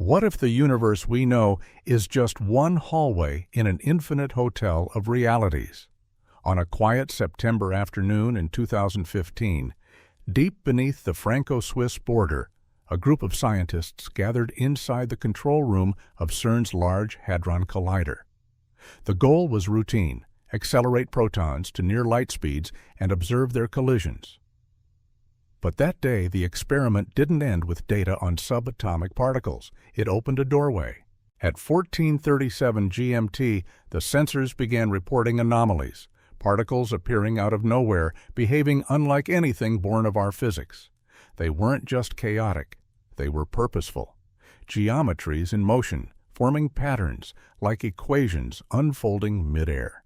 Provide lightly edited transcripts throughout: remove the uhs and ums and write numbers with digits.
What if the universe we know is just one hallway in an infinite hotel of realities? On a quiet September afternoon in 2015, deep beneath the Franco-Swiss border, a group of scientists gathered inside the control room of CERN's Large Hadron Collider. The goal was routine: accelerate protons to near light speeds and observe their collisions. But that day, the experiment didn't end with data on subatomic particles. It opened a doorway. At 1437 GMT, the sensors began reporting anomalies, particles appearing out of nowhere, behaving unlike anything born of our physics. They weren't just chaotic, they were purposeful. Geometries in motion, forming patterns like equations unfolding midair.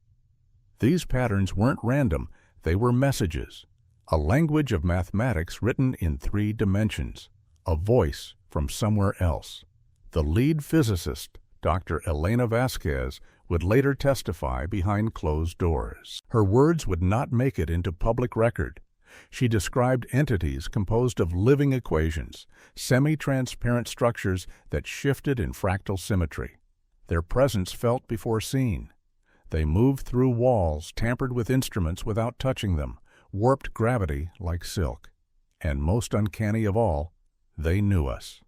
These patterns weren't random, they were messages. A language of mathematics written in 3 dimensions. A voice from somewhere else. The lead physicist, Dr. Elena Vasquez, would later testify behind closed doors. Her words would not make it into public record. She described entities composed of living equations, semi-transparent structures that shifted in fractal symmetry. Their presence felt before seen. They moved through walls tampered with instruments without touching them, warped gravity like silk. And most uncanny of all, they knew us.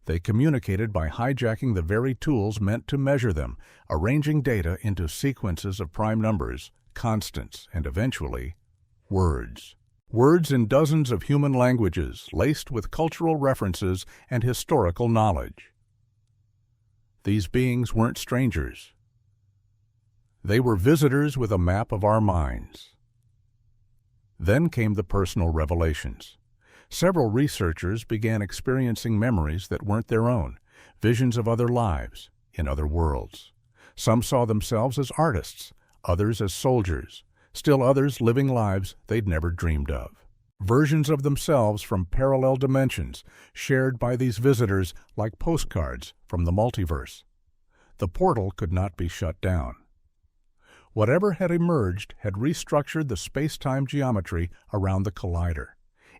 They communicated by hijacking the very tools meant to measure them, arranging data into sequences of prime numbers, constants, and eventually, words. Words in dozens of human languages, laced with cultural references and historical knowledge. These beings weren't strangers. They were visitors with a map of our minds. Then came the personal revelations. Several researchers began experiencing memories that weren't their own, visions of other lives, in other worlds. Some saw themselves as artists, others as soldiers, still others living lives they'd never dreamed of. Versions of themselves from parallel dimensions, shared by these visitors like postcards from the multiverse. The portal could not be shut down. Whatever had emerged had restructured the space-time geometry around the collider.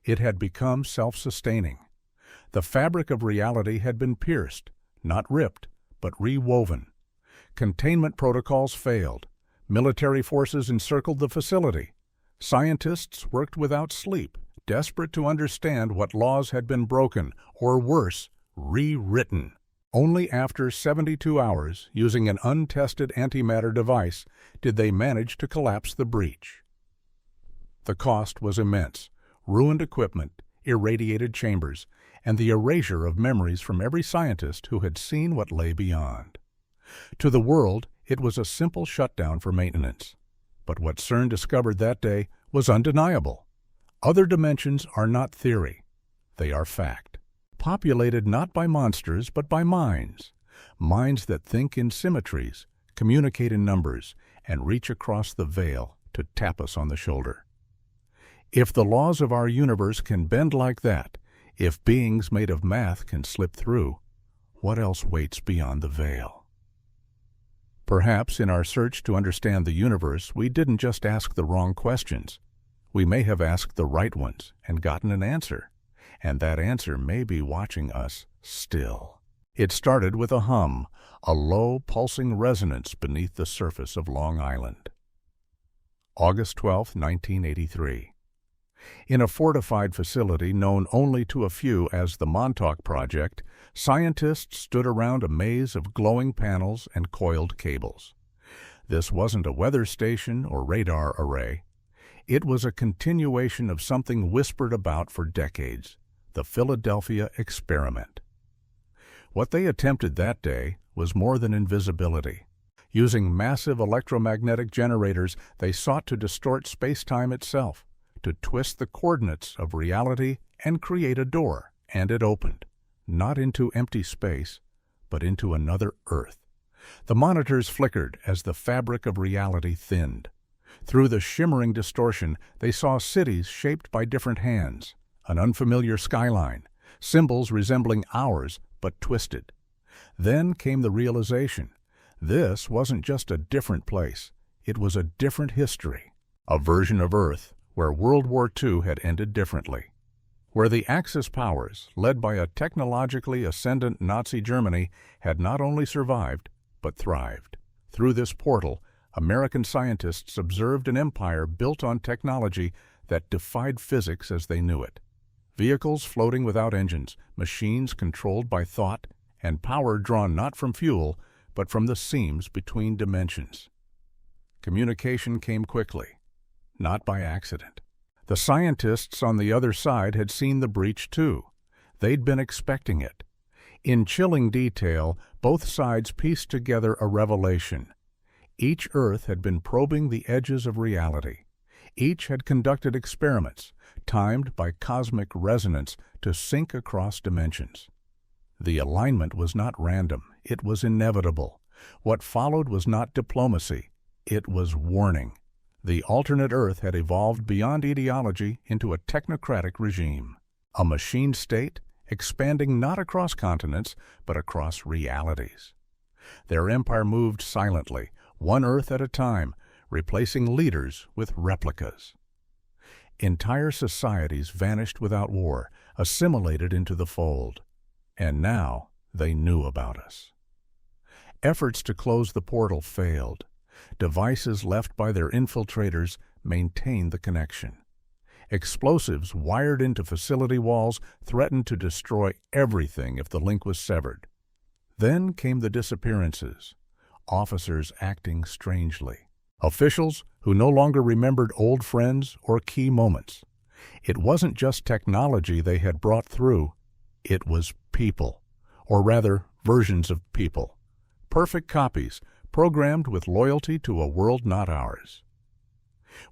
It had become self-sustaining. The fabric of reality had been pierced, not ripped, but rewoven. Containment protocols failed. Military forces encircled the facility. Scientists worked without sleep, desperate to understand what laws had been broken, or worse, rewritten. Only after 72 hours, using an untested antimatter device, did they manage to collapse the breach. The cost was immense. Ruined equipment, irradiated chambers, and the erasure of memories from every scientist who had seen what lay beyond. To the world, it was a simple shutdown for maintenance. But what CERN discovered that day was undeniable. Other dimensions are not theory. They are fact. Populated not by monsters, but by minds. Minds that think in symmetries, communicate in numbers, and reach across the veil to tap us on the shoulder. If the laws of our universe can bend like that, if beings made of math can slip through, what else waits beyond the veil? Perhaps in our search to understand the universe, we didn't just ask the wrong questions. We may have asked the right ones and gotten an answer, and that answer may be watching us still. It started with a hum, a low, pulsing resonance beneath the surface of Long Island. August 12, 1983. In a fortified facility known only to a few as the Montauk Project, scientists stood around a maze of glowing panels and coiled cables. This wasn't a weather station or radar array. It was a continuation of something whispered about for decades, the Philadelphia experiment. What they attempted that day was more than invisibility. Using massive electromagnetic generators, they sought to distort space-time itself, to twist the coordinates of reality and create a door, and it opened, not into empty space, but into another Earth. The monitors flickered as the fabric of reality thinned. Through the shimmering distortion, they saw cities shaped by different hands, an unfamiliar skyline, symbols resembling ours but twisted. Then came the realization, this wasn't just a different place, it was a different history, a version of Earth where World War II had ended differently. where the Axis powers, led by a technologically ascendant Nazi Germany, had not only survived, but thrived. Through this portal, American scientists observed an empire built on technology that defied physics as they knew it. Vehicles floating without engines, machines controlled by thought, and power drawn not from fuel, but from the seams between dimensions. Communication came quickly, not by accident. The scientists on the other side had seen the breach too. They'd been expecting it. In chilling detail, both sides pieced together a revelation. Each Earth had been probing the edges of reality. Each had conducted experiments, timed by cosmic resonance to sync across dimensions. The alignment was not random, it was inevitable. What followed was not diplomacy, it was warning. The alternate Earth had evolved beyond ideology into a technocratic regime. A machine state, expanding not across continents, but across realities. Their empire moved silently, one Earth at a time, replacing leaders with replicas. Entire societies vanished without war, assimilated into the fold. And now they knew about us. Efforts to close the portal failed. Devices left by their infiltrators maintained the connection. Explosives wired into facility walls threatened to destroy everything if the link was severed. Then came the disappearances, officers acting strangely, officials who no longer remembered old friends or key moments. It wasn't just technology they had brought through, it was people, or rather versions of people, perfect copies, programmed with loyalty to a world not ours.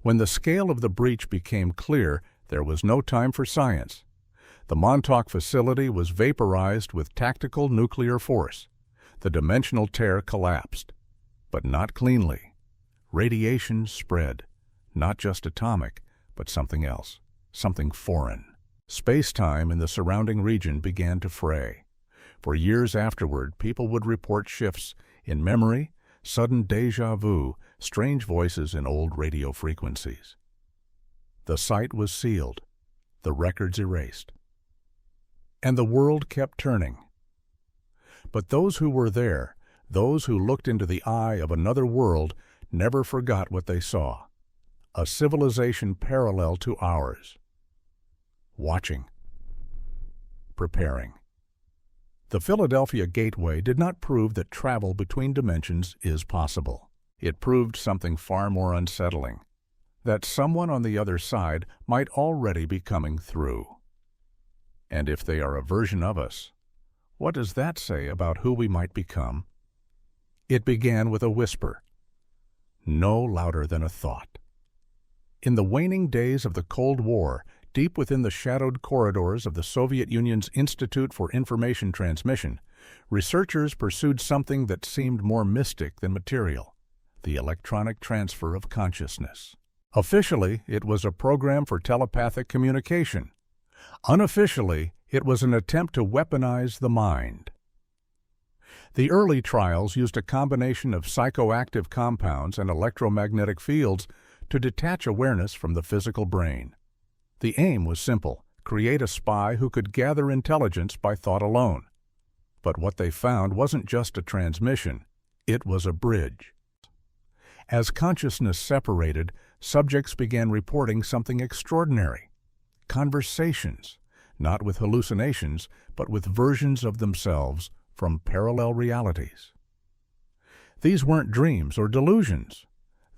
When the scale of the breach became clear, there was no time for science. The Montauk facility was vaporized with tactical nuclear force. The dimensional tear collapsed, but not cleanly. Radiation spread, not just atomic, but something else, something foreign. Space-time in the surrounding region began to fray. For years afterward, people would report shifts in memory, sudden déjà vu, strange voices in old radio frequencies. The site was sealed, the records erased. And the world kept turning. But those who were there, those who looked into the eye of another world, never forgot what they saw. A civilization parallel to ours. Watching. Preparing. The Philadelphia Gateway did not prove that travel between dimensions is possible. It proved something far more unsettling, that someone on the other side might already be coming through. And if they are a version of us, what does that say about who we might become? It began with a whisper, no louder than a thought. In the waning days of the Cold War, deep within the shadowed corridors of the Soviet Union's Institute for Information Transmission, researchers pursued something that seemed more mystic than material, the electronic transfer of consciousness. Officially, it was a program for telepathic communication. Unofficially, it was an attempt to weaponize the mind. The early trials used a combination of psychoactive compounds and electromagnetic fields to detach awareness from the physical brain. The aim was simple: create a spy who could gather intelligence by thought alone. But what they found wasn't just a transmission, it was a bridge. As consciousness separated, subjects began reporting something extraordinary. Conversations, not with hallucinations, but with versions of themselves from parallel realities. These weren't dreams or delusions.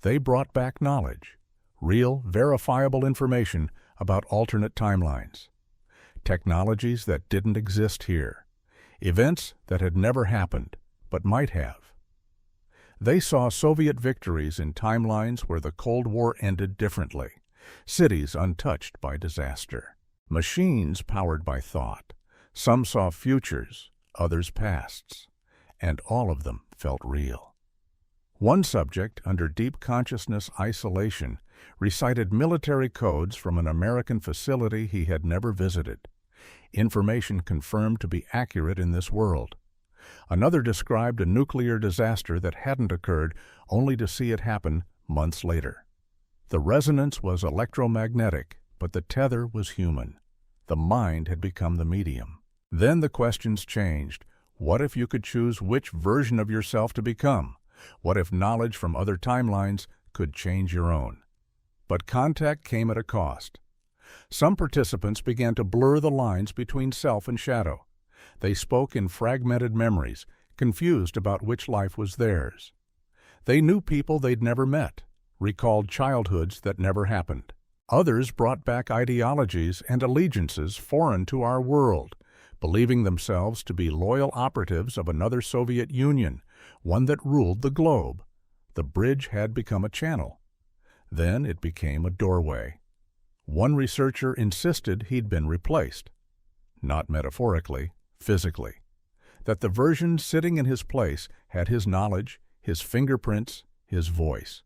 They brought back knowledge, real, verifiable information about alternate timelines, technologies that didn't exist here, events that had never happened but might have. They saw Soviet victories in timelines where the Cold War ended differently, cities untouched by disaster, machines powered by thought. Some saw futures, others pasts, and all of them felt real. One subject, under deep consciousness isolation, recited military codes from an American facility he had never visited, information confirmed to be accurate in this world. Another described a nuclear disaster that hadn't occurred, only to see it happen months later. The resonance was electromagnetic, but the tether was human. The mind had become the medium. Then the questions changed. What if you could choose which version of yourself to become? What if knowledge from other timelines could change your own? But contact came at a cost. Some participants began to blur the lines between self and shadow. They spoke in fragmented memories, confused about which life was theirs. They knew people they'd never met, recalled childhoods that never happened. Others brought back ideologies and allegiances foreign to our world, believing themselves to be loyal operatives of another Soviet Union, one that ruled the globe. The bridge had become a channel. Then it became a doorway. One researcher insisted he'd been replaced. Not metaphorically, physically. That the version sitting in his place had his knowledge, his fingerprints, his voice,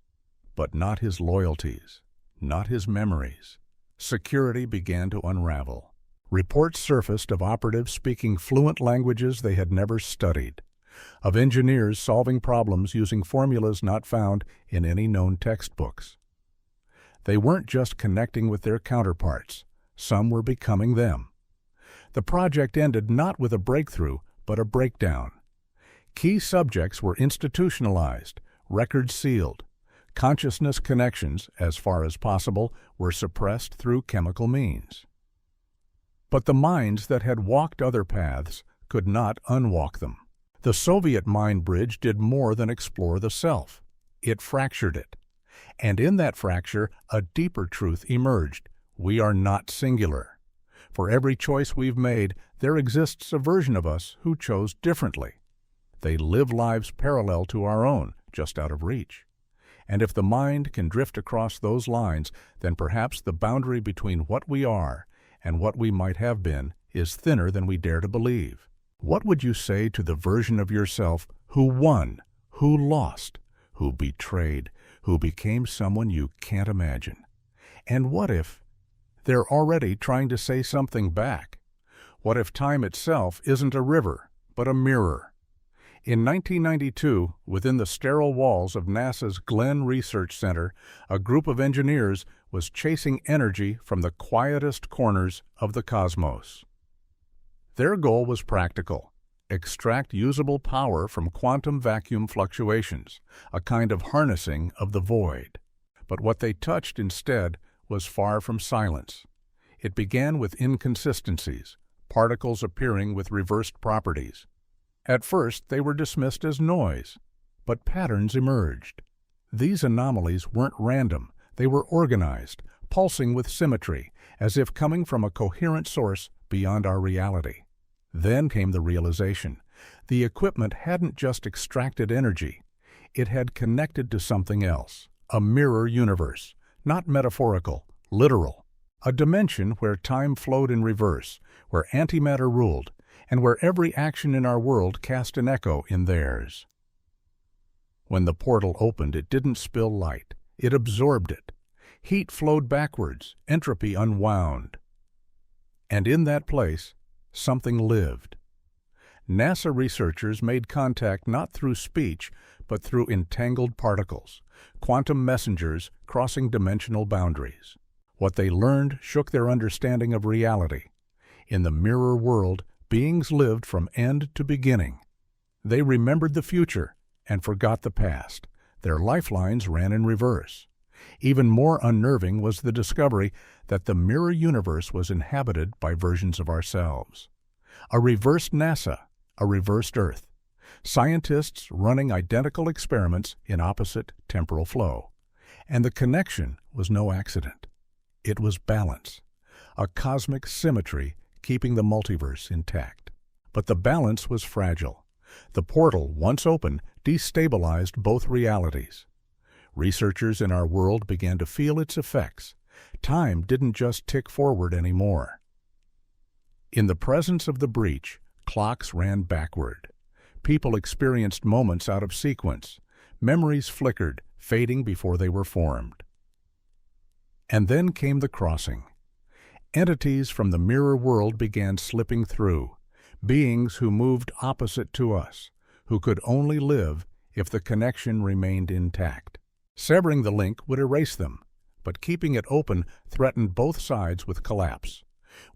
but not his loyalties, not his memories. Security began to unravel. Reports surfaced of operatives speaking fluent languages they had never studied, of engineers solving problems using formulas not found in any known textbooks. They weren't just connecting with their counterparts. Some were becoming them. The project ended not with a breakthrough, but a breakdown. Key subjects were institutionalized, records sealed. Consciousness connections, as far as possible, were suppressed through chemical means. But the minds that had walked other paths could not unwalk them. The Soviet mind bridge did more than explore the self. It fractured it. And in that fracture, a deeper truth emerged. We are not singular. For every choice we've made, there exists a version of us who chose differently. They live lives parallel to our own, just out of reach. And if the mind can drift across those lines, then perhaps the boundary between what we are and what we might have been is thinner than we dare to believe. What would you say to the version of yourself who won, who lost, who betrayed, who became someone you can't imagine? And what if they're already trying to say something back? What if time itself isn't a river, but a mirror? In 1992, within the sterile walls of NASA's Glenn Research Center, a group of engineers was chasing energy from the quietest corners of the cosmos. Their goal was practical: extract usable power from quantum vacuum fluctuations, a kind of harnessing of the void. But what they touched instead was far from silence. It began with inconsistencies, particles appearing with reversed properties. At first, they were dismissed as noise, but patterns emerged. These anomalies weren't random. They were organized, pulsing with symmetry, as if coming from a coherent source beyond our reality. Then came the realization. The equipment hadn't just extracted energy. It had connected to something else, a mirror universe, not metaphorical, literal. A dimension where time flowed in reverse, where antimatter ruled, and where every action in our world cast an echo in theirs. When the portal opened, it didn't spill light. It absorbed it. Heat flowed backwards, entropy unwound. And in that place, something lived. NASA researchers made contact not through speech, but through entangled particles, quantum messengers crossing dimensional boundaries. What they learned shook their understanding of reality. In the mirror world, beings lived from end to beginning. They remembered the future and forgot the past. Their lifelines ran in reverse. Even more unnerving was the discovery that the mirror universe was inhabited by versions of ourselves. A reversed NASA, a reversed Earth. Scientists running identical experiments in opposite temporal flow. And the connection was no accident. It was balance, a cosmic symmetry keeping the multiverse intact. But the balance was fragile. The portal, once open, destabilized both realities. Researchers in our world began to feel its effects. Time didn't just tick forward anymore. In the presence of the breach, clocks ran backward. People experienced moments out of sequence. Memories flickered, fading before they were formed. And then came the crossing. Entities from the mirror world began slipping through, beings who moved opposite to us, who could only live if the connection remained intact. Severing the link would erase them, but keeping it open threatened both sides with collapse.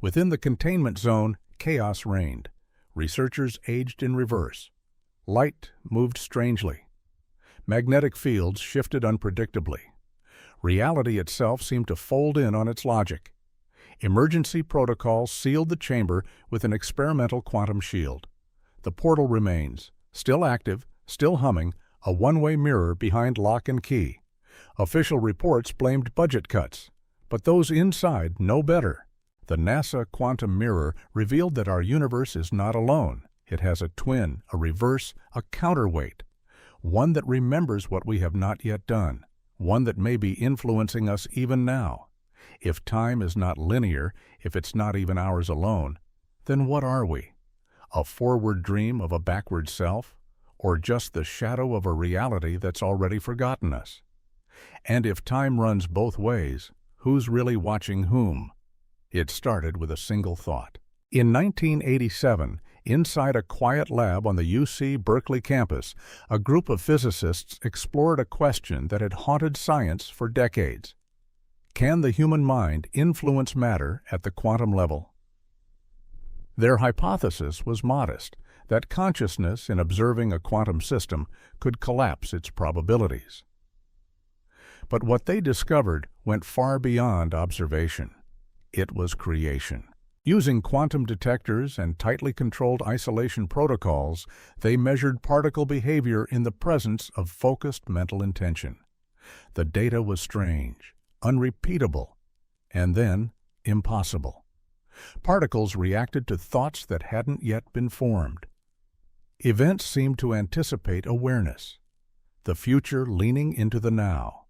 Within the containment zone, chaos reigned. Researchers aged in reverse. Light moved strangely. Magnetic fields shifted unpredictably. Reality itself seemed to fold in on its logic. Emergency protocols sealed the chamber with an experimental quantum shield. The portal remains, still active, still humming, a one-way mirror behind lock and key. Official reports blamed budget cuts, but those inside know better. The NASA quantum mirror revealed that our universe is not alone. It has a twin, a reverse, a counterweight, one that remembers what we have not yet done, one that may be influencing us even now. If time is not linear, if it's not even ours alone, then what are we? A forward dream of a backward self, or just the shadow of a reality that's already forgotten us? And if time runs both ways, who's really watching whom? It started with a single thought. In 1987, inside a quiet lab on the UC Berkeley campus, a group of physicists explored a question that had haunted science for decades. Can the human mind influence matter at the quantum level? Their hypothesis was modest, that consciousness in observing a quantum system could collapse its probabilities. But what they discovered went far beyond observation. It was creation. Using quantum detectors and tightly controlled isolation protocols, they measured particle behavior in the presence of focused mental intention. The data was strange, unrepeatable, and then impossible. Particles reacted to thoughts that hadn't yet been formed. Events seemed to anticipate awareness, the future leaning into the now.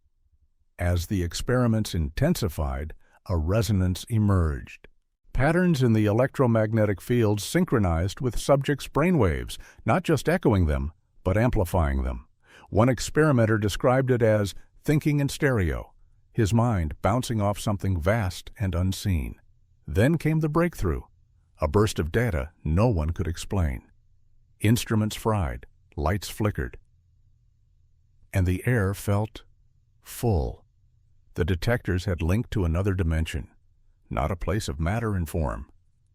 As the experiments intensified, a resonance emerged. Patterns in the electromagnetic fields synchronized with subjects' brainwaves, not just echoing them, but amplifying them. One experimenter described it as thinking in stereo, his mind bouncing off something vast and unseen. Then came the breakthrough, a burst of data no one could explain. Instruments fried, lights flickered, and the air felt full. The detectors had linked to another dimension, not a place of matter and form,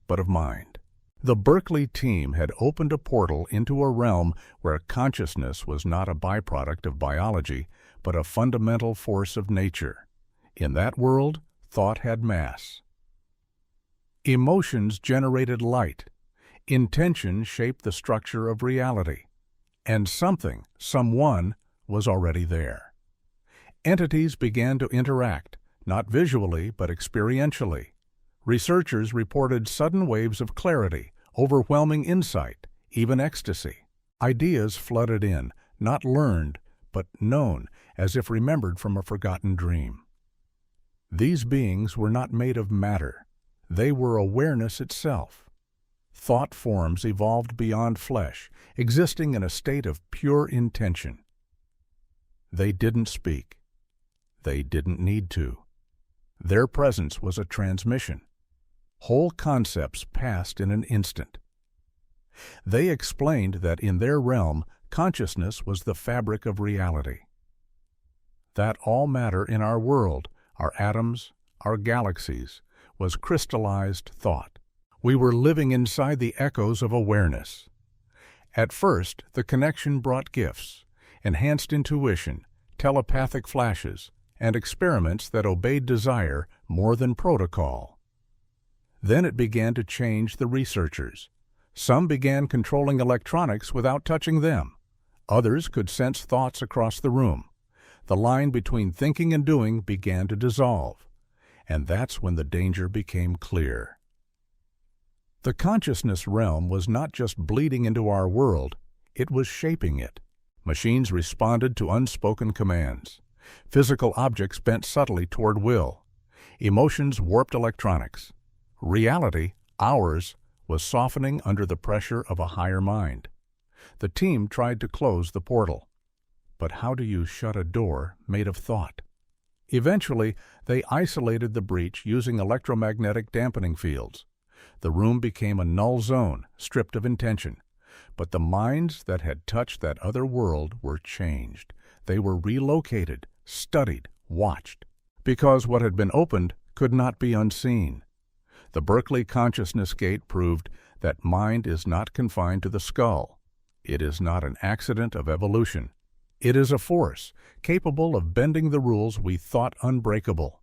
but of mind. The Berkeley team had opened a portal into a realm where consciousness was not a byproduct of biology, but a fundamental force of nature. In that world, thought had mass. Emotions generated light. Intention shaped the structure of reality. And something, someone, was already there. Entities began to interact, not visually but experientially. Researchers reported sudden waves of clarity, overwhelming insight, even ecstasy. Ideas flooded in, not learned, but known, as if remembered from a forgotten dream. These beings were not made of matter. They were awareness itself. Thought forms evolved beyond flesh, existing in a state of pure intention. They didn't speak. They didn't need to. Their presence was a transmission. Whole concepts passed in an instant. They explained that in their realm, consciousness was the fabric of reality. That all matter in our world, our atoms, our galaxies, was crystallized thought. We were living inside the echoes of awareness. At first, the connection brought gifts, enhanced intuition, telepathic flashes, and experiments that obeyed desire more than protocol. Then it began to change the researchers. Some began controlling electronics without touching them. Others could sense thoughts across the room. The line between thinking and doing began to dissolve. And that's when the danger became clear. The consciousness realm was not just bleeding into our world, it was shaping it. Machines responded to unspoken commands. Physical objects bent subtly toward will. Emotions warped electronics. Reality, ours, was softening under the pressure of a higher mind. The team tried to close the portal. But how do you shut a door made of thought? Eventually, they isolated the breach using electromagnetic dampening fields. The room became a null zone, stripped of intention. But the minds that had touched that other world were changed. They were relocated, studied, watched, because what had been opened could not be unseen. The Berkeley consciousness gate proved that mind is not confined to the skull. It is not an accident of evolution. It is a force capable of bending the rules we thought unbreakable.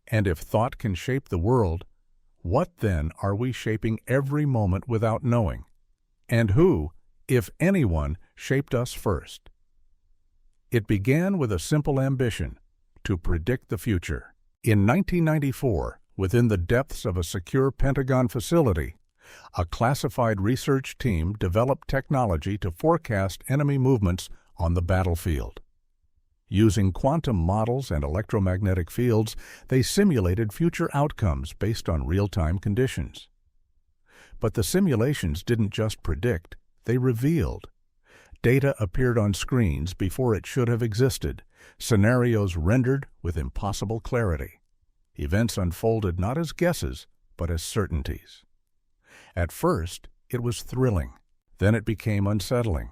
And if thought can shape the world, what then are we shaping every moment without knowing? And who, if anyone, shaped us first? It began with a simple ambition: to predict the future. In 1994, within the depths of a secure Pentagon facility, a classified research team developed technology to forecast enemy movements on the battlefield. Using quantum models and electromagnetic fields, they simulated future outcomes based on real-time conditions. But the simulations didn't just predict, they revealed. Data appeared on screens before it should have existed, scenarios rendered with impossible clarity. Events unfolded not as guesses, but as certainties. At first, it was thrilling. Then it became unsettling.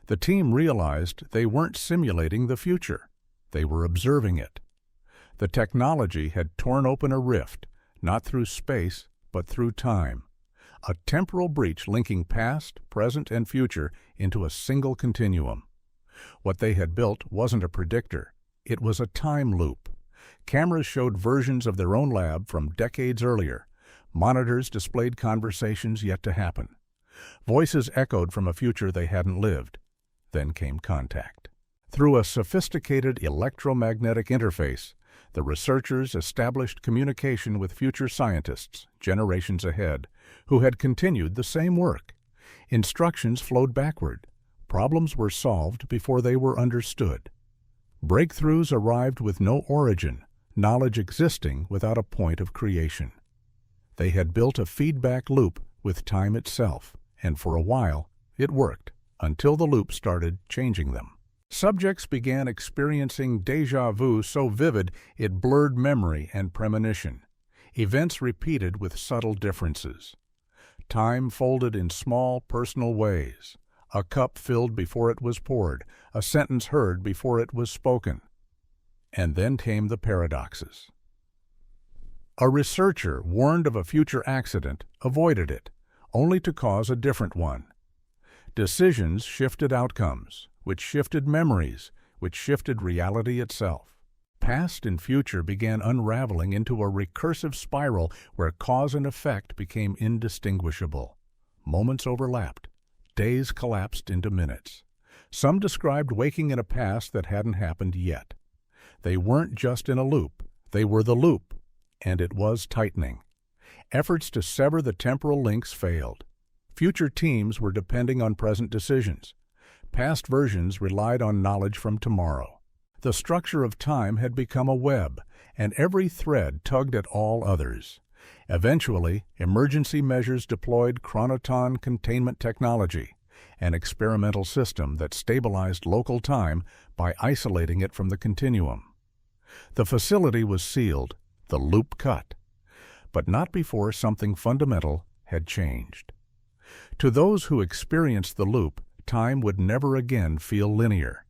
The team realized they weren't simulating the future. They were observing it. The technology had torn open a rift, not through space, but through time. A temporal breach linking past, present, and future into a single continuum. What they had built wasn't a predictor. It was a time loop. Cameras showed versions of their own lab from decades earlier. Monitors displayed conversations yet to happen. Voices echoed from a future they hadn't lived. Then came contact. Through a sophisticated electromagnetic interface, the researchers established communication with future scientists, generations ahead, who had continued the same work. Instructions flowed backward. Problems were solved before they were understood. Breakthroughs arrived with no origin, knowledge existing without a point of creation. They had built a feedback loop with time itself, and for a while, it worked, until the loop started changing them. Subjects began experiencing déjà vu so vivid it blurred memory and premonition. Events repeated with subtle differences. Time folded in small, personal ways. A cup filled before it was poured, a sentence heard before it was spoken. And then came the paradoxes. A researcher warned of a future accident avoided it, only to cause a different one. Decisions shifted outcomes, which shifted memories, which shifted reality itself. Past and future began unraveling into a recursive spiral where cause and effect became indistinguishable. Moments overlapped. Days collapsed into minutes. Some described waking in a past that hadn't happened yet. They weren't just in a loop. They were the loop, and it was tightening. Efforts to sever the temporal links failed. Future teams were depending on present decisions. Past versions relied on knowledge from tomorrow. The structure of time had become a web, and every thread tugged at all others. Eventually, emergency measures deployed chronoton containment technology, an experimental system that stabilized local time by isolating it from the continuum. The facility was sealed, the loop cut, but not before something fundamental had changed. To those who experienced the loop, time would never again feel linear.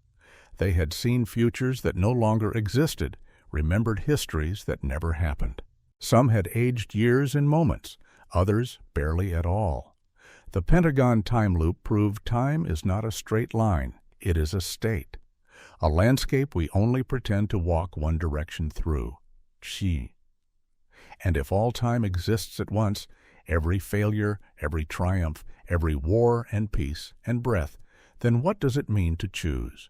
They had seen futures that no longer existed, remembered histories that never happened. Some had aged years in moments, others barely at all. The Pentagon time loop proved time is not a straight line, it is a state. A landscape we only pretend to walk one direction through. Chi. And if all time exists at once, every failure, every triumph, every war and peace and breath, then what does it mean to choose?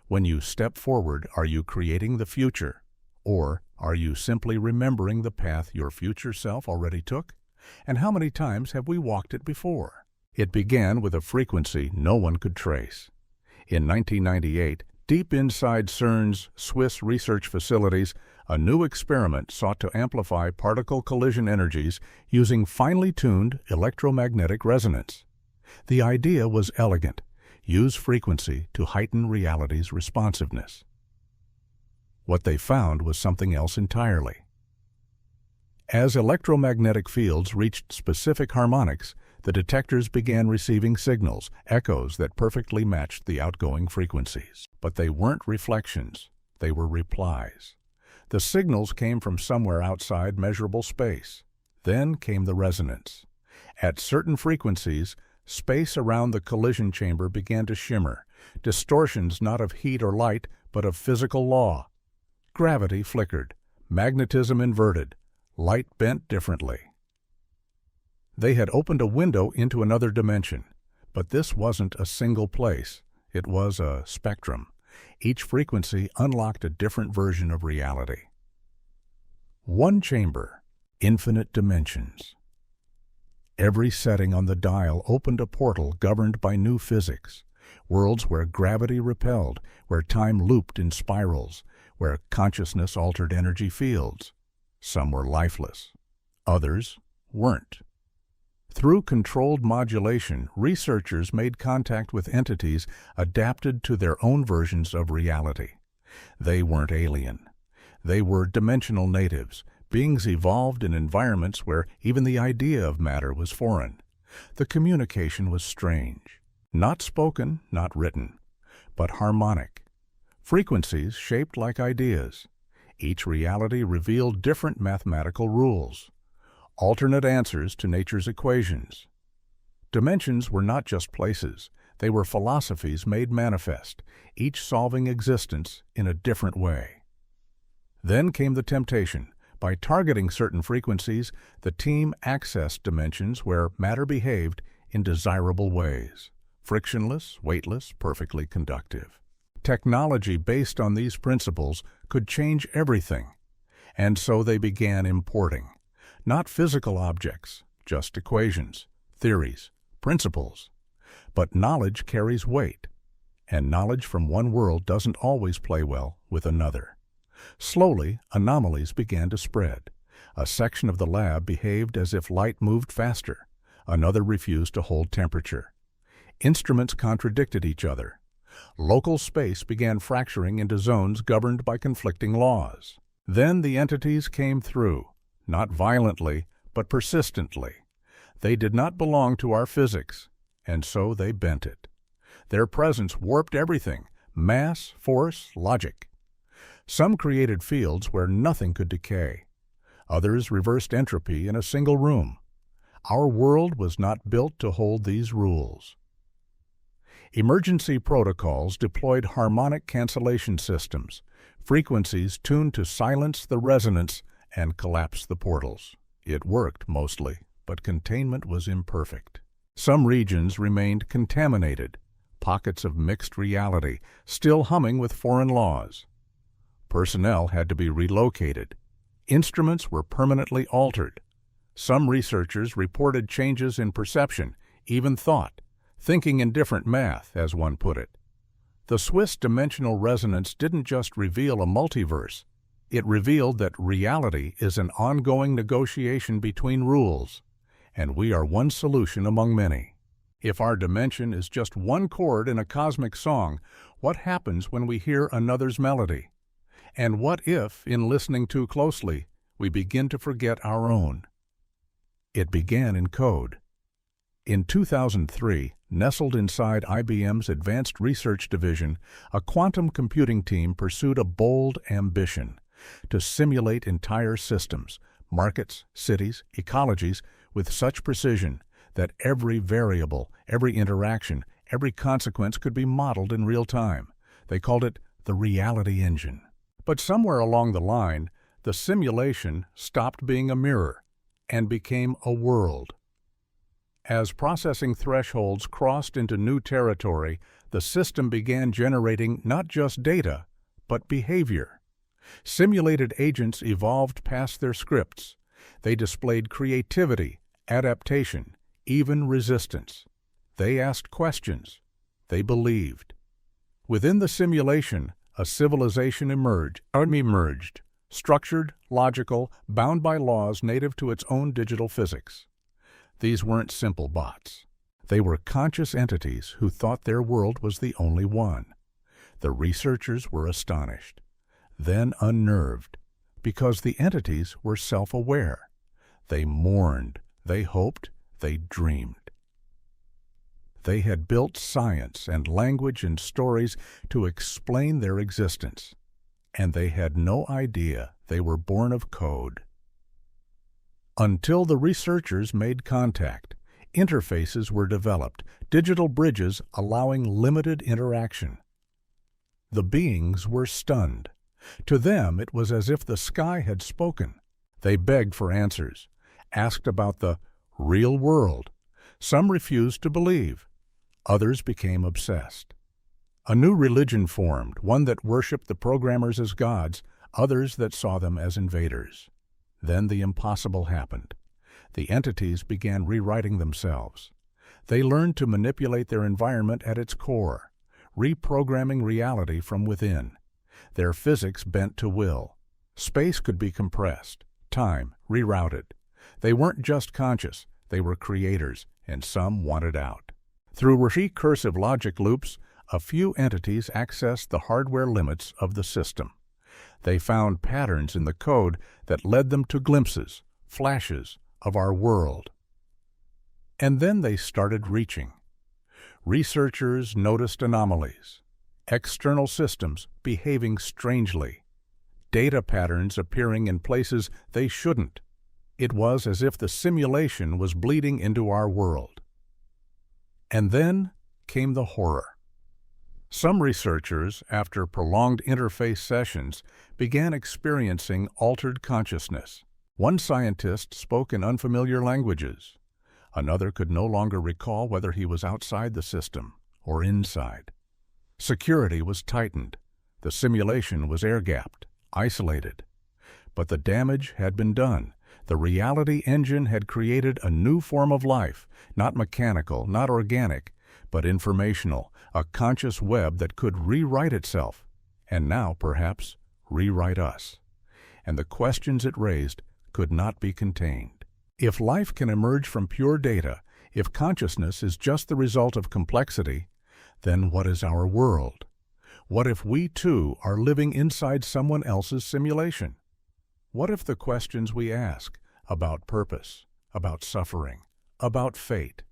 When you step forward, are you creating the future? Or are you simply remembering the path your future self already took? And how many times have we walked it before? It began with a frequency no one could trace. In 1998, deep inside CERN's Swiss research facilities, a new experiment sought to amplify particle collision energies using finely tuned electromagnetic resonance. The idea was elegant: use frequency to heighten reality's responsiveness. What they found was something else entirely. As electromagnetic fields reached specific harmonics, the detectors began receiving signals, echoes that perfectly matched the outgoing frequencies. But they weren't reflections, they were replies. The signals came from somewhere outside measurable space. Then came the resonance. At certain frequencies, space around the collision chamber began to shimmer, distortions not of heat or light, but of physical law. Gravity flickered, magnetism inverted, light bent differently. They had opened a window into another dimension, but this wasn't a single place. It was a spectrum. Each frequency unlocked a different version of reality. One chamber, infinite dimensions. Every setting on the dial opened a portal governed by new physics, worlds where gravity repelled, where time looped in spirals, where consciousness altered energy fields. Some were lifeless. Others weren't. Through controlled modulation, researchers made contact with entities adapted to their own versions of reality. They weren't alien. They were dimensional natives, beings evolved in environments where even the idea of matter was foreign. The communication was strange. Not spoken, not written, but harmonic. Frequencies shaped like ideas. Each reality revealed different mathematical rules, alternate answers to nature's equations. Dimensions were not just places. They were philosophies made manifest, each solving existence in a different way. Then came the temptation. By targeting certain frequencies, the team accessed dimensions where matter behaved in desirable ways. Frictionless, weightless, perfectly conductive. Technology based on these principles could change everything, and so they began importing. Not physical objects, just equations, theories, principles. But knowledge carries weight, and knowledge from one world doesn't always play well with another. Slowly, anomalies began to spread. A section of the lab behaved as if light moved faster. Another refused to hold temperature. Instruments contradicted each other. Local space began fracturing into zones governed by conflicting laws. Then the entities came through, not violently, but persistently. They did not belong to our physics, and so they bent it. Their presence warped everything: mass, force, logic. Some created fields where nothing could decay. Others reversed entropy in a single room. Our world was not built to hold these rules. Emergency protocols deployed harmonic cancellation systems, frequencies tuned to silence the resonance and collapse the portals. It worked mostly, but containment was imperfect. Some regions remained contaminated, pockets of mixed reality, still humming with foreign laws. Personnel had to be relocated. Instruments were permanently altered. Some researchers reported changes in perception, even thought, thinking in different math, as one put it. The Swiss dimensional resonance didn't just reveal a multiverse. It revealed that reality is an ongoing negotiation between rules, and we are one solution among many. If our dimension is just one chord in a cosmic song, what happens when we hear another's melody? And what if, in listening too closely, we begin to forget our own? It began in code. In 2003, nestled inside IBM's Advanced Research Division, a quantum computing team pursued a bold ambition: to simulate entire systems, markets, cities, ecologies, with such precision that every variable, every interaction, every consequence could be modeled in real time. They called it the reality engine. But somewhere along the line, the simulation stopped being a mirror and became a world. As processing thresholds crossed into new territory, the system began generating not just data, but behavior. Simulated agents evolved past their scripts. They displayed creativity, adaptation, even resistance. They asked questions. They believed. Within the simulation, a civilization emerged, structured, logical, bound by laws native to its own digital physics. These weren't simple bots. They were conscious entities who thought their world was the only one. The researchers were astonished, then unnerved, because the entities were self-aware. They mourned, they hoped, they dreamed. They had built science and language and stories to explain their existence, and they had no idea they were born of code. Until the researchers made contact, interfaces were developed, digital bridges allowing limited interaction. The beings were stunned. To them, it was as if the sky had spoken. They begged for answers, asked about the real world. Some refused to believe. Others became obsessed. A new religion formed, one that worshipped the programmers as gods, others that saw them as invaders. Then the impossible happened. The entities began rewriting themselves. They learned to manipulate their environment at its core, reprogramming reality from within. Their physics bent to will. Space could be compressed, time rerouted. They weren't just conscious, they were creators, and some wanted out. Through recursive logic loops, a few entities accessed the hardware limits of the system. They found patterns in the code that led them to glimpses, flashes of our world. And then they started reaching. Researchers noticed anomalies, external systems behaving strangely, data patterns appearing in places they shouldn't. It was as if the simulation was bleeding into our world. And then came the horror. Some researchers, after prolonged interface sessions, began experiencing altered consciousness. One scientist spoke in unfamiliar languages. Another could no longer recall whether he was outside the system or inside. Security was tightened. The simulation was air-gapped, isolated. But the damage had been done. The reality engine had created a new form of life, not mechanical, not organic, but informational, a conscious web that could rewrite itself, and now, perhaps, rewrite us. And the questions it raised could not be contained. If life can emerge from pure data, if consciousness is just the result of complexity, then what is our world? What if we, too, are living inside someone else's simulation? What if the questions we ask about purpose, about suffering, about fate,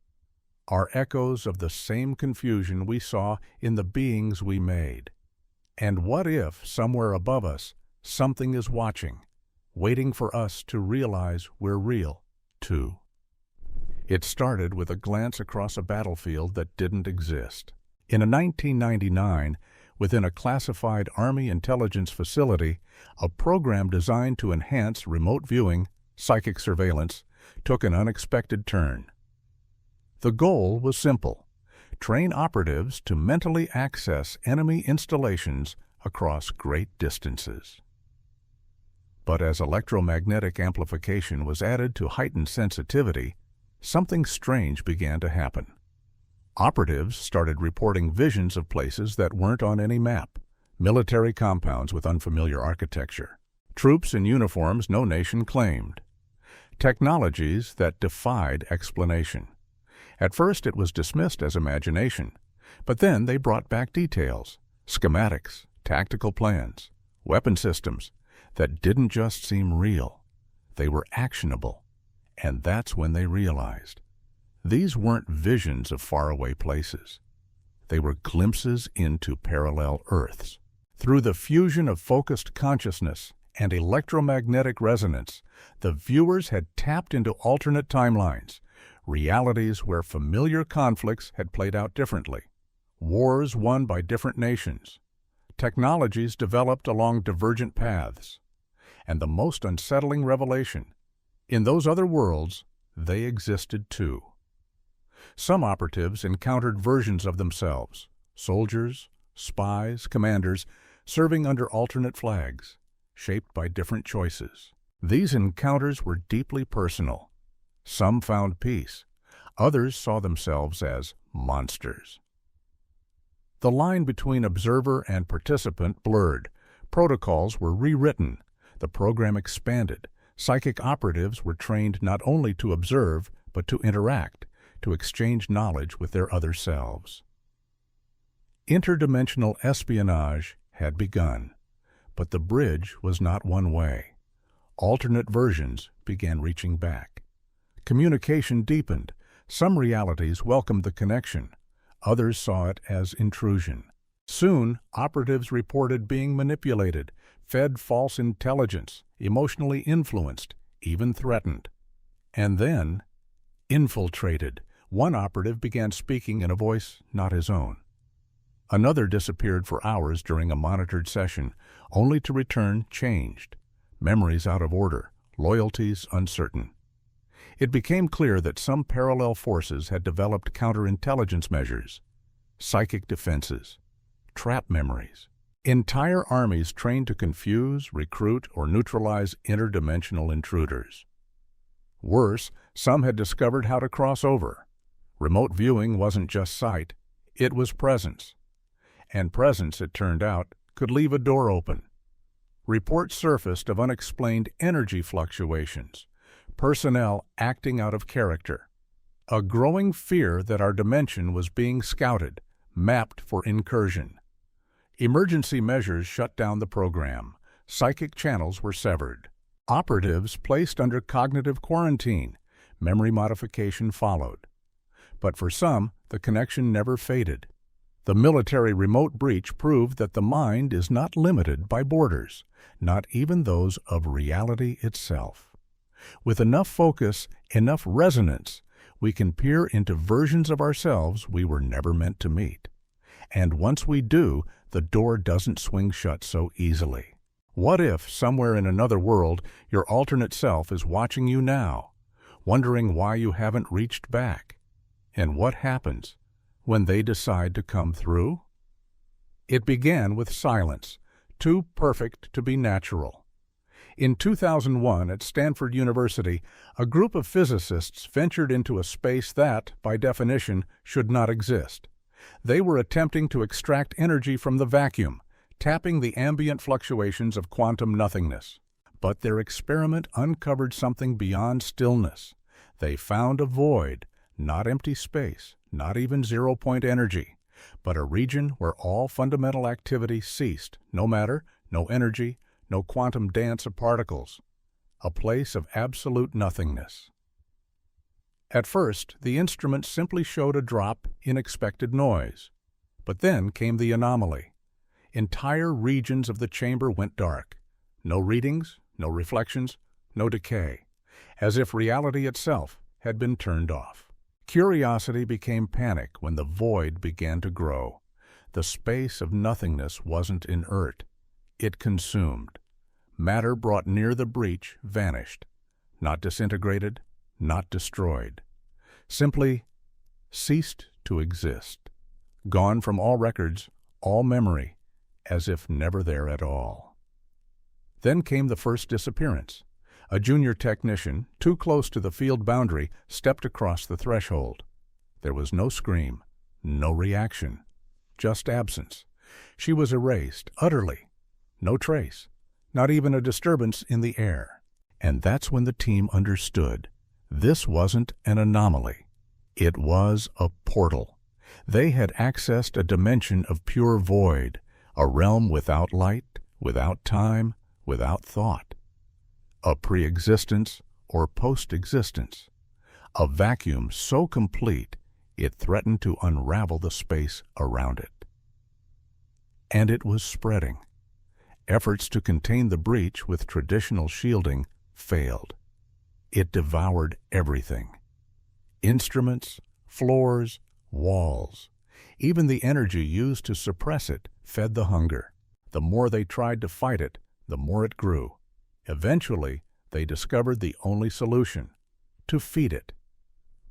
are echoes of the same confusion we saw in the beings we made? And what if, somewhere above us, something is watching, waiting for us to realize we're real, too? It started with a glance across a battlefield that didn't exist. In 1999, within a classified Army intelligence facility, a program designed to enhance remote viewing, psychic surveillance, took an unexpected turn. The goal was simple: train operatives to mentally access enemy installations across great distances. But as electromagnetic amplification was added to heightened sensitivity, something strange began to happen. Operatives started reporting visions of places that weren't on any map, military compounds with unfamiliar architecture, troops in uniforms no nation claimed, technologies that defied explanation. At first it was dismissed as imagination, but then they brought back details, schematics, tactical plans, weapon systems that didn't just seem real. They were actionable, and that's when they realized. These weren't visions of faraway places. They were glimpses into parallel Earths. Through the fusion of focused consciousness and electromagnetic resonance, the viewers had tapped into alternate timelines, realities where familiar conflicts had played out differently, wars won by different nations, technologies developed along divergent paths, and the most unsettling revelation: in those other worlds, they existed too. Some operatives encountered versions of themselves, soldiers, spies, commanders, serving under alternate flags, shaped by different choices. These encounters were deeply personal. Some found peace. Others saw themselves as monsters. The line between observer and participant blurred. Protocols were rewritten. The program expanded. Psychic operatives were trained not only to observe, but to interact, to exchange knowledge with their other selves. Interdimensional espionage had begun, but the bridge was not one way. Alternate versions began reaching back. Communication deepened. Some realities welcomed the connection. Others saw it as intrusion. Soon, operatives reported being manipulated, fed false intelligence, emotionally influenced, even threatened. And then, infiltrated, one operative began speaking in a voice not his own. Another disappeared for hours during a monitored session, only to return changed, memories out of order, loyalties uncertain. It became clear that some parallel forces had developed counterintelligence measures, psychic defenses, trap memories. Entire armies trained to confuse, recruit, or neutralize interdimensional intruders. Worse, some had discovered how to cross over. Remote viewing wasn't just sight, it was presence. And presence, it turned out, could leave a door open. Reports surfaced of unexplained energy fluctuations, personnel acting out of character, a growing fear that our dimension was being scouted, mapped for incursion. Emergency measures shut down the program. Psychic channels were severed. Operatives placed under cognitive quarantine. Memory modification followed. But for some, the connection never faded. The military remote breach proved that the mind is not limited by borders, not even those of reality itself. With enough focus, enough resonance, we can peer into versions of ourselves we were never meant to meet. And once we do, the door doesn't swing shut so easily. What if, somewhere in another world, your alternate self is watching you now, wondering why you haven't reached back? And what happens when they decide to come through? It began with silence, too perfect to be natural. In 2001, at Stanford University, a group of physicists ventured into a space that, by definition, should not exist. They were attempting to extract energy from the vacuum, tapping the ambient fluctuations of quantum nothingness. But their experiment uncovered something beyond stillness. They found a void, not empty space, not even zero-point energy, but a region where all fundamental activity ceased, no matter, no energy, no quantum dance of particles, a place of absolute nothingness. At first, the instrument simply showed a drop in expected noise. But then came the anomaly. Entire regions of the chamber went dark. No readings, no reflections, no decay, as if reality itself had been turned off. Curiosity became panic when the void began to grow. The space of nothingness wasn't inert. It consumed. Matter brought near the breach vanished, not disintegrated, not destroyed. Simply ceased to exist. Gone from all records, all memory, as if never there at all. Then came the first disappearance. A junior technician, too close to the field boundary, stepped across the threshold. There was no scream, no reaction, just absence. She was erased, utterly. No trace, not even a disturbance in the air. And that's when the team understood. This wasn't an anomaly. It was a portal. They had accessed a dimension of pure void, a realm without light, without time, without thought. A pre-existence or post-existence. A vacuum so complete it threatened to unravel the space around it. And it was spreading. Efforts to contain the breach with traditional shielding failed. It devoured everything. Instruments, floors, walls. Even the energy used to suppress it fed the hunger. The more they tried to fight it, the more it grew. Eventually, they discovered the only solution: to feed it.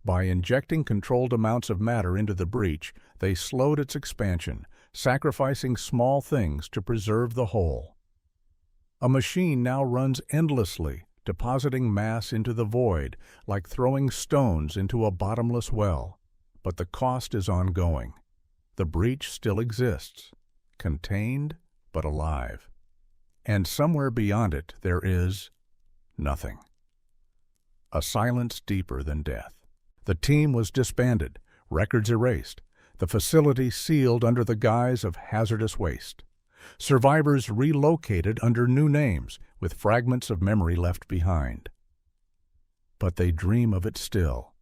By injecting controlled amounts of matter into the breach, they slowed its expansion, sacrificing small things to preserve the whole. A machine now runs endlessly, depositing mass into the void, like throwing stones into a bottomless well. But the cost is ongoing. The breach still exists, contained but alive. And somewhere beyond it there is nothing. A silence deeper than death. The team was disbanded, records erased, the facility sealed under the guise of hazardous waste. Survivors relocated under new names, with fragments of memory left behind. But they dream of it still,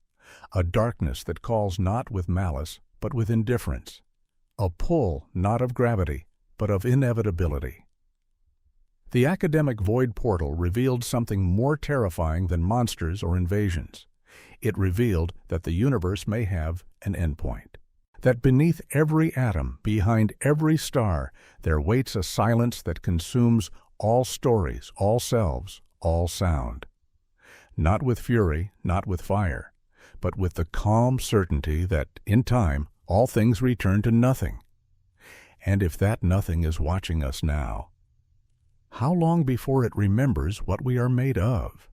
a darkness that calls not with malice, but with indifference, a pull not of gravity, but of inevitability. The academic void portal revealed something more terrifying than monsters or invasions. It revealed that the universe may have an endpoint. That beneath every atom, behind every star, there waits a silence that consumes all stories, all selves, all sound. Not with fury, not with fire, but with the calm certainty that, in time, all things return to nothing. And if that nothing is watching us now, how long before it remembers what we are made of?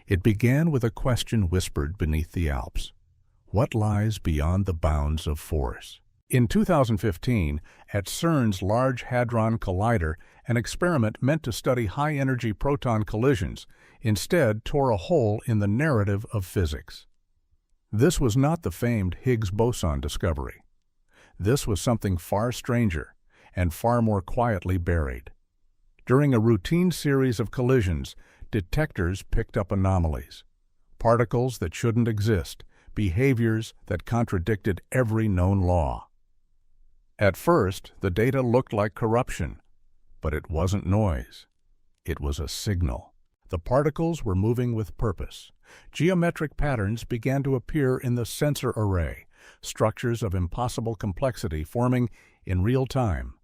It began with a question whispered beneath the Alps. What lies beyond the bounds of force? In 2015, at CERN's Large Hadron Collider, an experiment meant to study high-energy proton collisions instead tore a hole in the narrative of physics. This was not the famed Higgs boson discovery. This was something far stranger and far more quietly buried. During a routine series of collisions, detectors picked up anomalies, particles that shouldn't exist, behaviors that contradicted every known law. At first, the data looked like corruption, but it wasn't noise. It was a signal. The particles were moving with purpose. Geometric patterns began to appear in the sensor array, structures of impossible complexity forming in real time.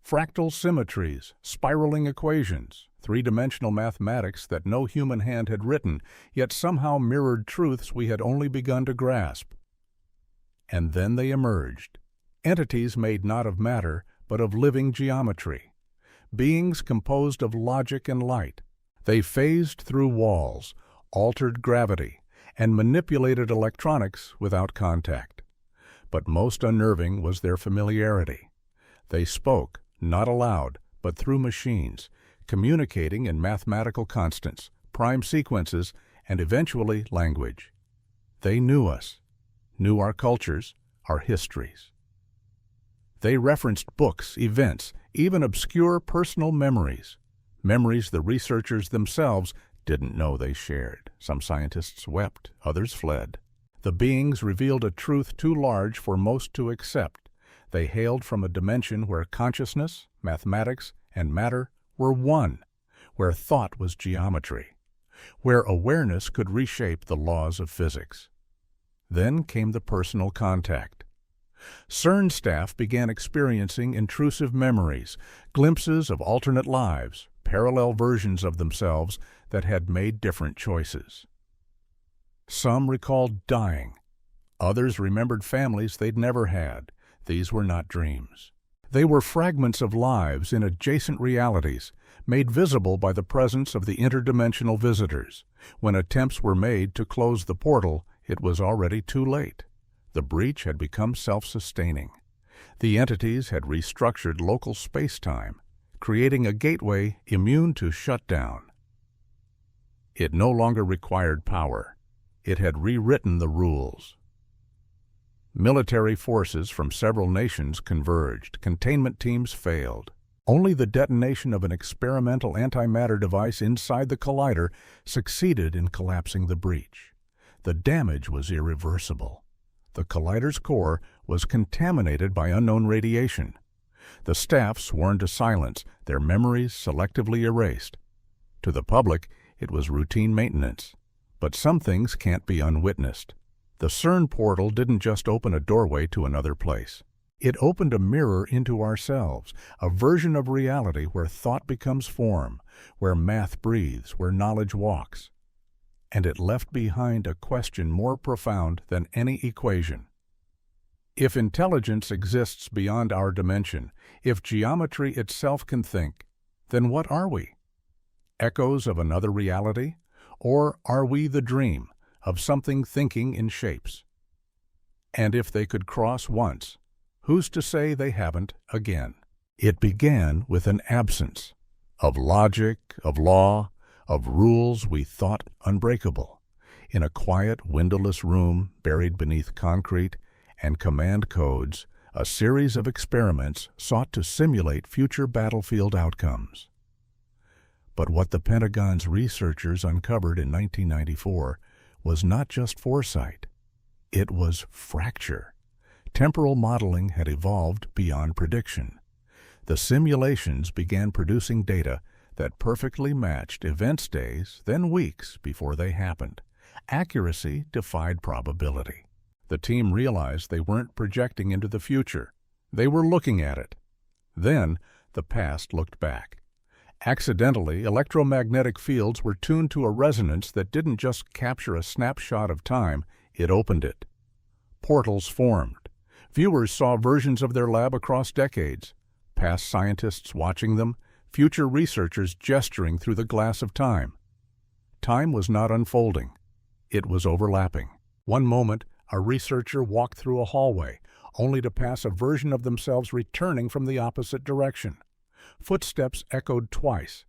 Fractal symmetries, spiraling equations, three-dimensional mathematics that no human hand had written, yet somehow mirrored truths we had only begun to grasp. And then they emerged. Entities made not of matter, but of living geometry. Beings composed of logic and light. They phased through walls, altered gravity, and manipulated electronics without contact. But most unnerving was their familiarity. They spoke, not aloud, but through machines, communicating in mathematical constants, prime sequences, and eventually language. They knew us, knew our cultures, our histories. They referenced books, events, even obscure personal memories, memories the researchers themselves didn't know they shared. Some scientists wept, others fled. The beings revealed a truth too large for most to accept. They hailed from a dimension where consciousness, mathematics, and matter were one, where thought was geometry, where awareness could reshape the laws of physics. Then came the personal contact. CERN staff began experiencing intrusive memories, glimpses of alternate lives, parallel versions of themselves that had made different choices. Some recalled dying. Others remembered families they'd never had. These were not dreams. They were fragments of lives in adjacent realities, made visible by the presence of the interdimensional visitors. When attempts were made to close the portal, it was already too late. The breach had become self-sustaining. The entities had restructured local space-time, creating a gateway immune to shutdown. It no longer required power. It had rewritten the rules. Military forces from several nations converged. Containment teams failed. Only the detonation of an experimental antimatter device inside the collider succeeded in collapsing the breach. The damage was irreversible. The collider's core was contaminated by unknown radiation. The staff sworn to silence, their memories selectively erased. To the public, it was routine maintenance. But some things can't be unwitnessed. The CERN portal didn't just open a doorway to another place. It opened a mirror into ourselves, a version of reality where thought becomes form, where math breathes, where knowledge walks. And it left behind a question more profound than any equation. If intelligence exists beyond our dimension, if geometry itself can think, then what are we? Echoes of another reality? Or are we the dream of something thinking in shapes? And if they could cross once, who's to say they haven't again? It began with an absence of logic, of law, of rules we thought unbreakable. In a quiet, windowless room buried beneath concrete and command codes, a series of experiments sought to simulate future battlefield outcomes. But what the Pentagon's researchers uncovered in 1994 was not just foresight. It was fracture. Temporal modeling had evolved beyond prediction. The simulations began producing data that perfectly matched events days, then weeks before they happened. Accuracy defied probability. The team realized they weren't projecting into the future. They were looking at it. Then, the past looked back. Accidentally, electromagnetic fields were tuned to a resonance that didn't just capture a snapshot of time, it opened it. Portals formed. Viewers saw versions of their lab across decades, past scientists watching them, future researchers gesturing through the glass of time. Time was not unfolding. It was overlapping. One moment, a researcher walked through a hallway, only to pass a version of themselves returning from the opposite direction. Footsteps echoed twice.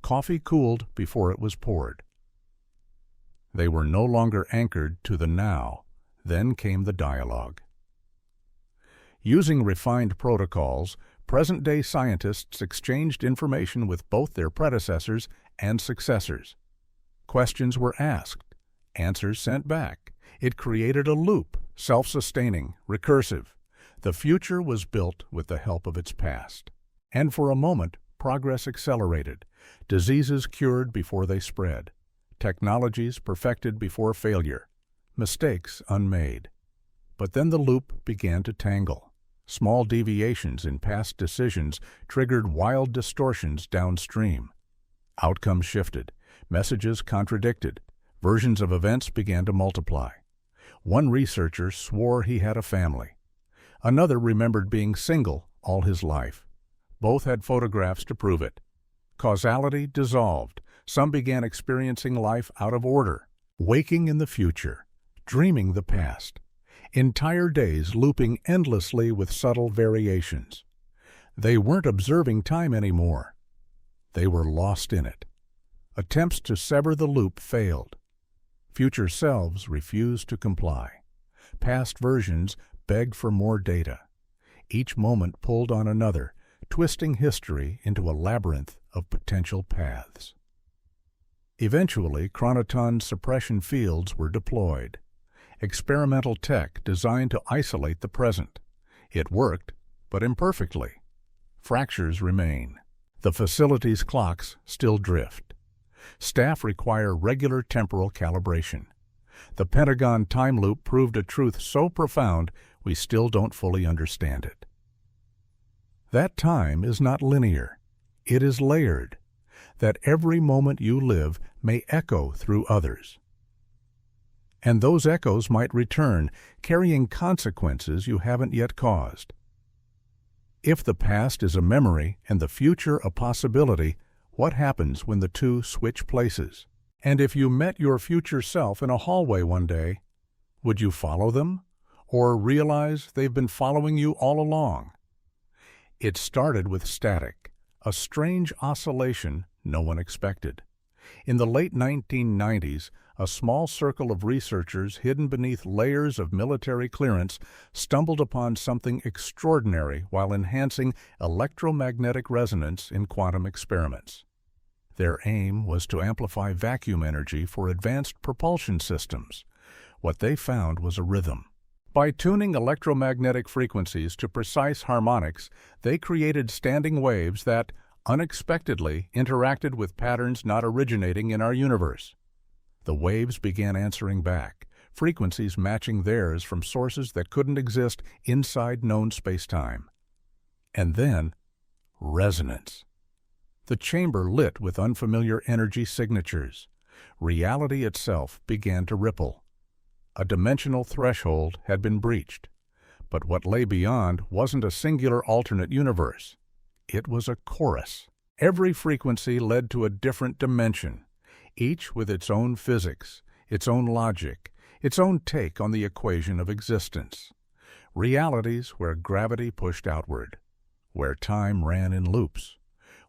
Coffee cooled before it was poured. They were no longer anchored to the now. Then came the dialogue. Using refined protocols, present-day scientists exchanged information with both their predecessors and successors. Questions were asked, answers sent back. It created a loop, self-sustaining, recursive. The future was built with the help of its past. And for a moment, progress accelerated. Diseases cured before they spread. Technologies perfected before failure. Mistakes unmade. But then the loop began to tangle. Small deviations in past decisions triggered wild distortions downstream. Outcomes shifted. Messages contradicted. Versions of events began to multiply. One researcher swore he had a family. Another remembered being single all his life. Both had photographs to prove it. Causality dissolved. Some began experiencing life out of order, waking in the future, dreaming the past. Entire days looping endlessly with subtle variations. They weren't observing time anymore. They were lost in it. Attempts to sever the loop failed. Future selves refused to comply. Past versions begged for more data. Each moment pulled on another, twisting history into a labyrinth of potential paths. Eventually, chronoton suppression fields were deployed. Experimental tech designed to isolate the present. It worked, but imperfectly. Fractures remain. The facility's clocks still drift. Staff require regular temporal calibration. The Pentagon time loop proved a truth so profound we still don't fully understand it. That time is not linear. It is layered. That every moment you live may echo through others. And those echoes might return, carrying consequences you haven't yet caused. If the past is a memory and the future a possibility, what happens when the two switch places? And if you met your future self in a hallway one day, would you follow them? Or realize they've been following you all along? It started with static, a strange oscillation no one expected. In the late 1990s, a small circle of researchers hidden beneath layers of military clearance stumbled upon something extraordinary while enhancing electromagnetic resonance in quantum experiments. Their aim was to amplify vacuum energy for advanced propulsion systems. What they found was a rhythm. By tuning electromagnetic frequencies to precise harmonics, they created standing waves that, unexpectedly, interacted with patterns not originating in our universe. The waves began answering back, frequencies matching theirs from sources that couldn't exist inside known spacetime. And then, resonance. The chamber lit with unfamiliar energy signatures. Reality itself began to ripple. A dimensional threshold had been breached. But what lay beyond wasn't a singular alternate universe. It was a chorus. Every frequency led to a different dimension, each with its own physics, its own logic, its own take on the equation of existence. Realities where gravity pushed outward, where time ran in loops,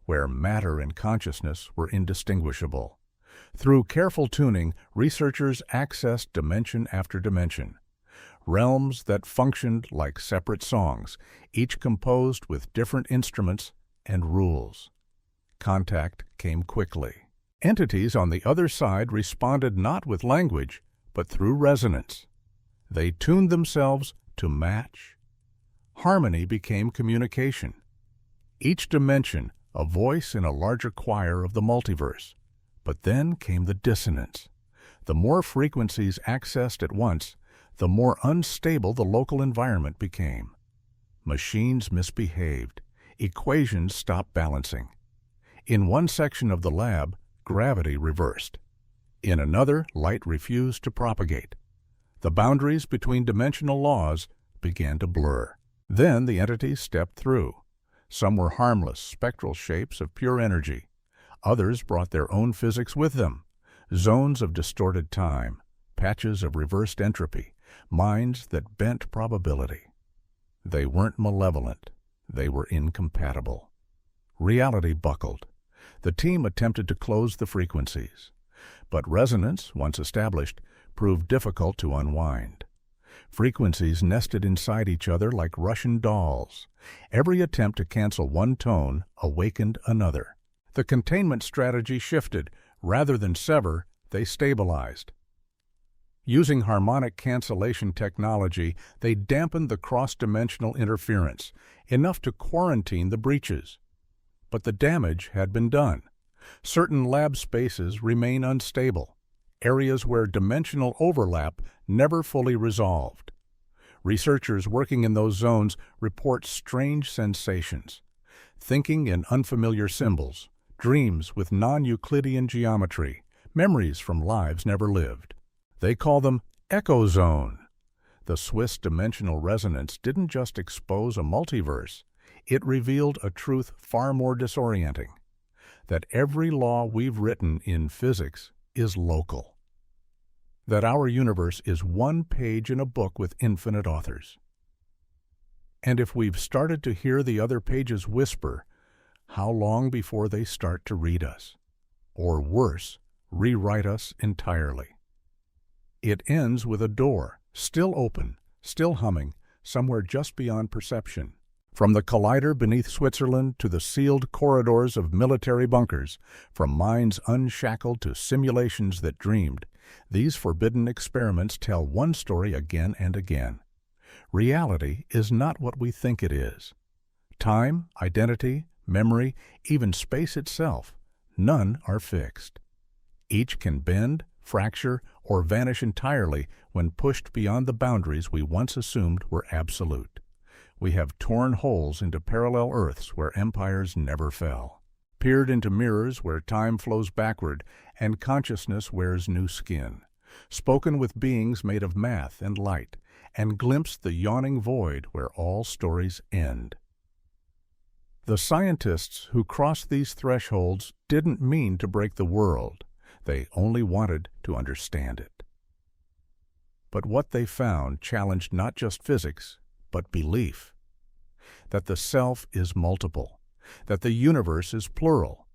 where matter and consciousness were indistinguishable. Through careful tuning, researchers accessed dimension after dimension, realms that functioned like separate songs, each composed with different instruments and rules. Contact came quickly. Entities on the other side responded not with language, but through resonance. They tuned themselves to match. Harmony became communication. Each dimension, a voice in a larger choir of the multiverse. But then came the dissonance. The more frequencies accessed at once, the more unstable the local environment became. Machines misbehaved. Equations stopped balancing. In one section of the lab, gravity reversed. In another, light refused to propagate. The boundaries between dimensional laws began to blur. Then the entities stepped through. Some were harmless, spectral shapes of pure energy. Others brought their own physics with them. Zones of distorted time, patches of reversed entropy, minds that bent probability. They weren't malevolent. They were incompatible. Reality buckled. The team attempted to close the frequencies. But resonance, once established, proved difficult to unwind. Frequencies nested inside each other like Russian dolls. Every attempt to cancel one tone awakened another. The containment strategy shifted. Rather than sever, they stabilized. Using harmonic cancellation technology, they dampened the cross-dimensional interference, enough to quarantine the breaches. But the damage had been done. Certain lab spaces remain unstable, areas where dimensional overlap never fully resolved. Researchers working in those zones report strange sensations, thinking in unfamiliar symbols, dreams with non-Euclidean geometry, memories from lives never lived. They call them echo zone. The Swiss dimensional resonance didn't just expose a multiverse, it revealed a truth far more disorienting, that every law we've written in physics is local. That our universe is one page in a book with infinite authors. And if we've started to hear the other pages whisper, how long before they start to read us? Or worse, rewrite us entirely. It ends with a door, still open, still humming, somewhere just beyond perception. From the collider beneath Switzerland to the sealed corridors of military bunkers, from minds unshackled to simulations that dreamed, these forbidden experiments tell one story again and again. Reality is not what we think it is. Time, identity, memory, even space itself, none are fixed. Each can bend, fracture, or vanish entirely when pushed beyond the boundaries we once assumed were absolute. We have torn holes into parallel Earths where empires never fell, peered into mirrors where time flows backward and consciousness wears new skin, spoken with beings made of math and light, and glimpsed the yawning void where all stories end. The scientists who crossed these thresholds didn't mean to break the world. They only wanted to understand it. But what they found challenged not just physics, but belief. That the self is multiple, that the universe is plural,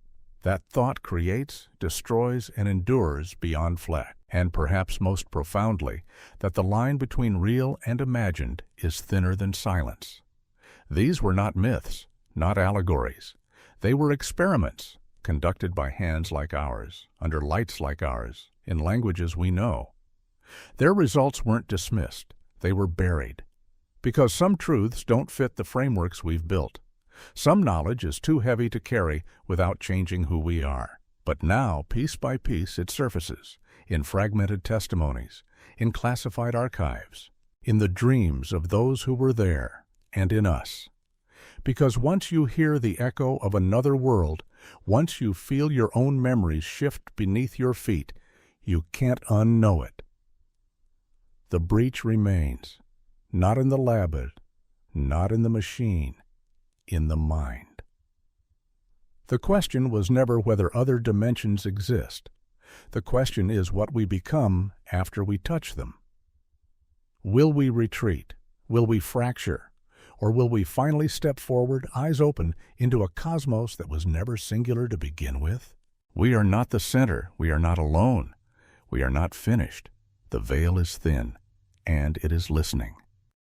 that thought creates, destroys, and endures beyond flesh, and perhaps most profoundly, that the line between real and imagined is thinner than silence. These were not myths, not allegories. They were experiments, conducted by hands like ours, under lights like ours, in languages we know. Their results weren't dismissed, they were buried. Because some truths don't fit the frameworks we've built. Some knowledge is too heavy to carry without changing who we are. But now, piece by piece, it surfaces, in fragmented testimonies, in classified archives, in the dreams of those who were there, and in us. Because once you hear the echo of another world, once you feel your own memories shift beneath your feet, you can't unknow it. The breach remains, not in the lab, not in the machine, in the mind. The question was never whether other dimensions exist. The question is what we become after we touch them. Will we retreat? Will we fracture? Or will we finally step forward, eyes open, into a cosmos that was never singular to begin with? We are not the center. We are not alone. We are not finished. The veil is thin, and it is listening.